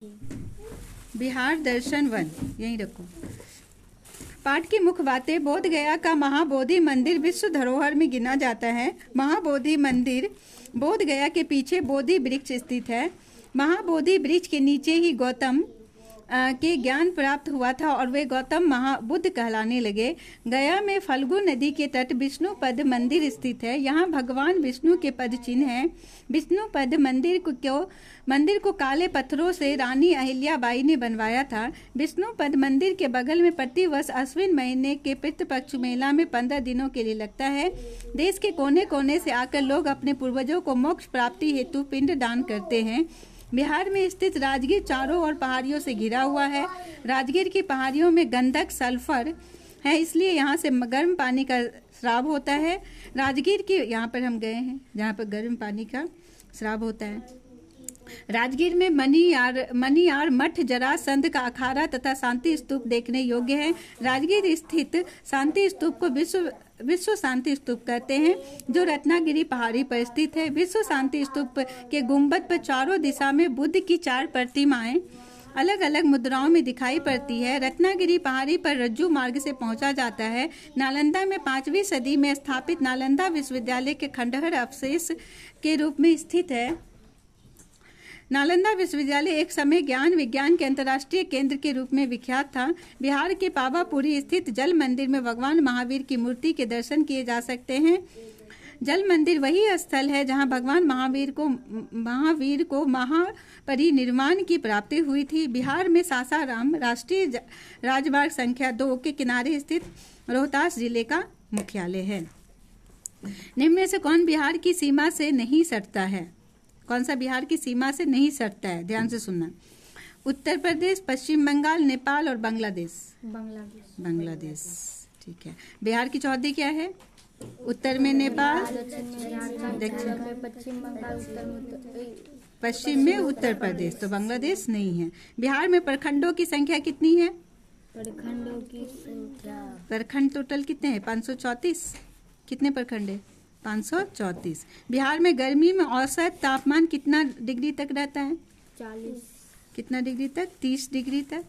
बिहार दर्शन one, यहीं रखो। पाठ की मुख्य बातें। बोध गया का महाबोधि मंदिर विश्व धरोहर में गिना जाता है। महाबोधि मंदिर बोध गया के पीछे बोधि वृक्ष स्थित है। महाबोधि वृक्ष के नीचे ही गौतम के ज्ञान प्राप्त हुआ था और वे गौतम महाबुद्ध कहलाने लगे। गया में फल्गु नदी के तट विष्णु पद मंदिर स्थित है। यहाँ भगवान विष्णु के पद चिन्ह है। विष्णु पद मंदिर को काले पत्थरों से रानी अहिल्याबाई ने बनवाया था। विष्णु पद मंदिर के बगल में प्रतिवर्ष अश्विन महीने के पितृपक्ष मेला में 15 दिनों के लिए लगता है। देश के कोने कोने से आकर लोग अपने पूर्वजों को मोक्ष प्राप्ति हेतु पिंड दान करते हैं। बिहार में स्थित राजगीर चारों ओर पहाड़ियों से घिरा हुआ है। राजगीर की पहाड़ियों में गंधक सल्फर है, इसलिए यहाँ से गर्म पानी का स्राव होता है। राजगीर की यहाँ पर हम गए हैं जहाँ पर गर्म पानी का स्राव होता है। राजगीर में मणियार मठ जरासंध का अखाड़ा तथा शांति स्तूप देखने योग्य है। राजगीर स्थित शांति स्तूप को विश्व शांति स्तूप कहते हैं, जो रत्नागिरी पहाड़ी पर स्थित है। विश्व शांति स्तूप के गुंबद पर चारों दिशा में बुद्ध की 4 प्रतिमाएं अलग अलग मुद्राओं में दिखाई पड़ती है। रत्नागिरी पहाड़ी पर रज्जू मार्ग से पहुंचा जाता है। नालंदा में 5वीं सदी में स्थापित नालंदा विश्वविद्यालय के खंडहर अवशेष के रूप में स्थित है। नालंदा विश्वविद्यालय एक समय ज्ञान विज्ञान के अंतर्राष्ट्रीय केंद्र के रूप में विख्यात था। बिहार के पावापुरी स्थित जल मंदिर में भगवान महावीर की मूर्ति के दर्शन किए जा सकते हैं। जल मंदिर वही स्थल है जहां भगवान महावीर को महापरिनिर्वाण की प्राप्ति हुई थी। बिहार में सासाराम राष्ट्रीय राजमार्ग संख्या 2 के किनारे स्थित रोहतास जिले का मुख्यालय है। निम्न में से कौन बिहार की सीमा से नहीं सटता है? कौन सा बिहार की सीमा से नहीं सटता है? ध्यान से सुनना। उत्तर प्रदेश, पश्चिम बंगाल, नेपाल और बांग्लादेश। बांग्लादेश, ठीक है। बिहार की चौहद्दी क्या है? उत्तर में नेपाल, दक्षिण पश्चिम में उत्तर प्रदेश, तो बांग्लादेश नहीं है। बिहार में प्रखंडों की संख्या कितनी है? प्रखंड टोटल कितने हैं? 534। कितने प्रखंड है? 534। बिहार में गर्मी में औसत तापमान कितना डिग्री तक रहता है? 40। कितना डिग्री तक? 30 डिग्री तक।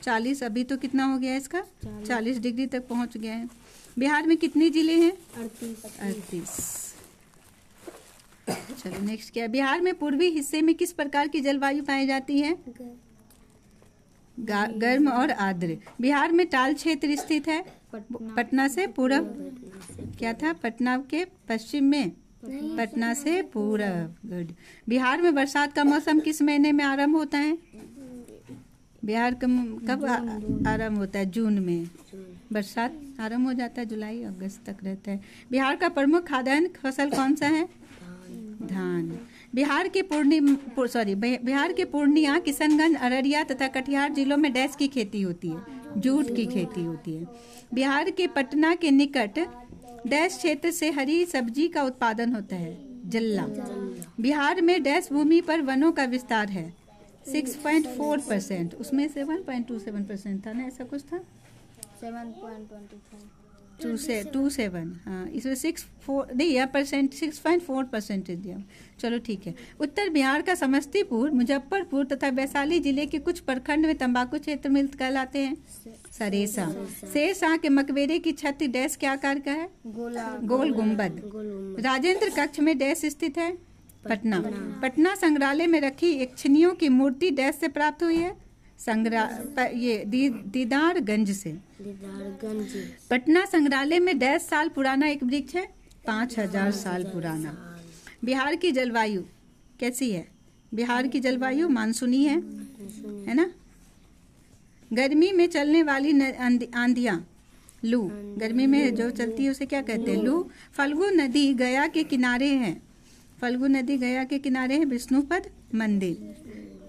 40 अभी तो कितना हो गया इसका? 40 डिग्री तक पहुंच गया है। बिहार में कितने जिले हैं? 38। चलो नेक्स्ट क्या है? बिहार में पूर्वी हिस्से में किस प्रकार की जलवायु पाई जाती है? गर्म और आर्द्र। बिहार में टाल क्षेत्र स्थित है। पटना से पूरब, क्या था? पटना के पश्चिम में, पटना से पूरब। गुड। बिहार में बरसात का मौसम किस महीने में आरंभ होता है? बिहार का कब आरंभ होता है? जून में बरसात आरंभ हो जाता है, जुलाई अगस्त तक रहता है। बिहार का प्रमुख खाद्यान्न फसल कौन सा है? धान। बिहार के पूर्णिया, किशनगंज, अररिया तथा कटिहार जिलों में डैश की खेती होती है? जूट की खेती होती है। बिहार के पटना के निकट डैश क्षेत्र से हरी सब्जी का उत्पादन होता है? जल्ला। बिहार में डैश भूमि पर वनों का विस्तार है? 6.4%। उसमें से 1.27% था ना, ऐसा कुछ था? 7.27। हाँ, इसमें 6.4% दिया। चलो ठीक है। उत्तर बिहार का समस्तीपुर, मुजफ्फरपुर तथा वैशाली जिले के कुछ प्रखंड में तंबाकू क्षेत्र में कहलाते हैं? सरेसा। शेरशाह के मकबरे की छत डैश के आकार का है? गोल गुंबद। राजेंद्र कक्ष में डैश स्थित है? पटना। पटना संग्रहालय में रखी यक्षिणियों की मूर्ति डैश से प्राप्त हुई है? दीदारगंज से। पटना संग्रहालय में डैश साल पुराना एक वृक्ष है? 5000 साल पुराना। बिहार की जलवायु कैसी है? बिहार की जलवायु मानसूनी है ना? गर्मी में चलने वाली आंधियां, लू। गर्मी में जो चलती है उसे क्या कहते हैं? लू। फल्गु नदी गया के किनारे है। फल्गु नदी गया के किनारे है। विष्णुपद मंदिर।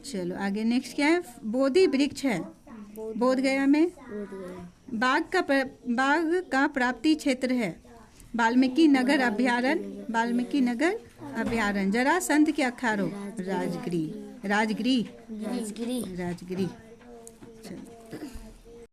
चलो आगे नेक्स्ट क्या है? बोधि वृक्ष है बोध गया में। बाघ का प्राप्ति क्षेत्र है? वाल्मीकि नगर अभ्यारण्य। वाल्मीकि नगर अभ्यारण्य। जरासंध के अखाड़ों? राजगिरी। चलो।